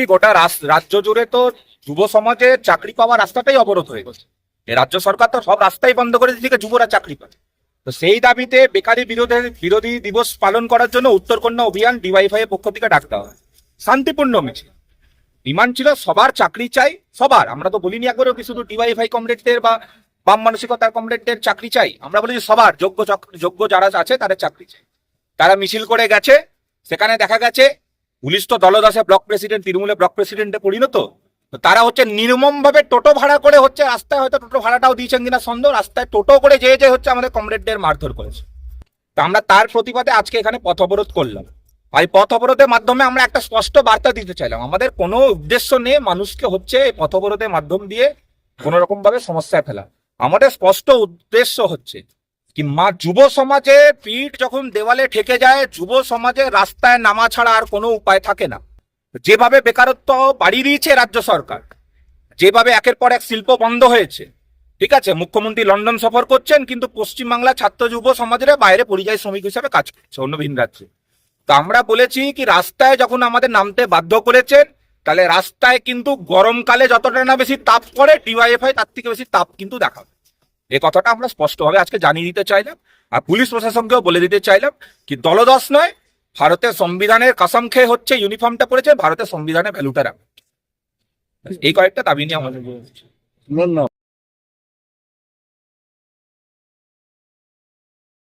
গোটা রাজ্য জুড়ে তো যুব সমাজে চাকরি পাওয়ার রাস্তাটাই অবরোধ হয়ে গেছে। রাজ্য সরকার তো সব রাস্তাই বন্ধ করে দিচ্ছে যুবরা চাকরি পায়। তো সেই দাবিতে বেকারি বিরোধী দিবস পালন করার জন্য উত্তরকন্যা অভিযান ডিওয়াইফাই এর পক্ষ থেকে ডাকা হয়। শান্তিপূর্ণ মিছিল। ডিমান্ড ছিল সবার চাকরি চাই, সবার। আমরা তো বলিনি একবারও কি শুধু ডিওয়াইফাই কমরেডদের বা বাম মানসিকতার কমরেডদের চাকরি চাই, আমরা বলি সবার যোগ্য যারা আছে তাদের চাকরি চাই। তারা মিছিল করে গেছে, সেখানে দেখা গেছে পুলিশ তো দলদাসে ব্লক প্রেসিডেন্ট, তৃণমূলের ব্লক প্রেসিডেন্টে পরিণত। তারা নির্মম ভাবে টোটো ভাড়া করে রাস্তায়, হয়তো টোটো ভাড়াটাও দিয়েছেন কিনা সন্দেহ, রাস্তায় টোটো করে যে আমাদের কমরেডদের মারধর করেছে। তো আমরা তার প্রতিবাদে আজকে এখানে পথ অবরোধ করলাম। আর এই পথ অবরোধের মাধ্যমে আমরা একটা স্পষ্ট বার্তা দিতে চাইলাম, আমাদের কোনো উদ্দেশ্য নেই মানুষকে এই পথ অবরোধের মাধ্যম দিয়ে কোন রকম ভাবে সমস্যায় ফেলা। আমাদের স্পষ্ট উদ্দেশ্য হচ্ছে কি, যুব সমাজে পিঠ যখন দেওয়ালে ঠেকে যায়, যুব সমাজে রাস্তায় নামা ছাড়া আর কোনো উপায় থাকে না। যেভাবে বেকারত্ব বাড়িয়ে দিয়েছে রাজ্য সরকার, যেভাবে একের পর এক শিল্প বন্ধ হয়েছে, ঠিক আছে, মুখ্যমন্ত্রী লন্ডন সফর করছেন কিন্তু পশ্চিমবাংলা ছাত্র যুব সমাজের বাইরে পরিযায়ী শ্রমিক হিসাবে কাজ করছে অন্য ভিন রাজ্যে। তো আমরা বলেছি কি, রাস্তায় যখন আমাদের নামতে বাধ্য করেছেন, তাহলে রাস্তায় কিন্তু গরমকালে যতটা না বেশি তাপ পড়ে, ডিওয়াইএফআই তার থেকে বেশি তাপ কিন্তু দেখাবে। এই কথাটা আমরা স্পষ্টভাবে আজকে জানিয়ে দিতে চাইলাম। আর পুলিশ প্রশাসনকেও বলে দিতে চাইলাম কি, দলদাস নয়, ভারতের সংবিধানের কসম খেয়ে ইউনিফর্মটা পড়েছে, ভারতের সংবিধানের ভ্যালুটা রাখবে। এই কয়েকটা দাবি নিয়ে আমাদের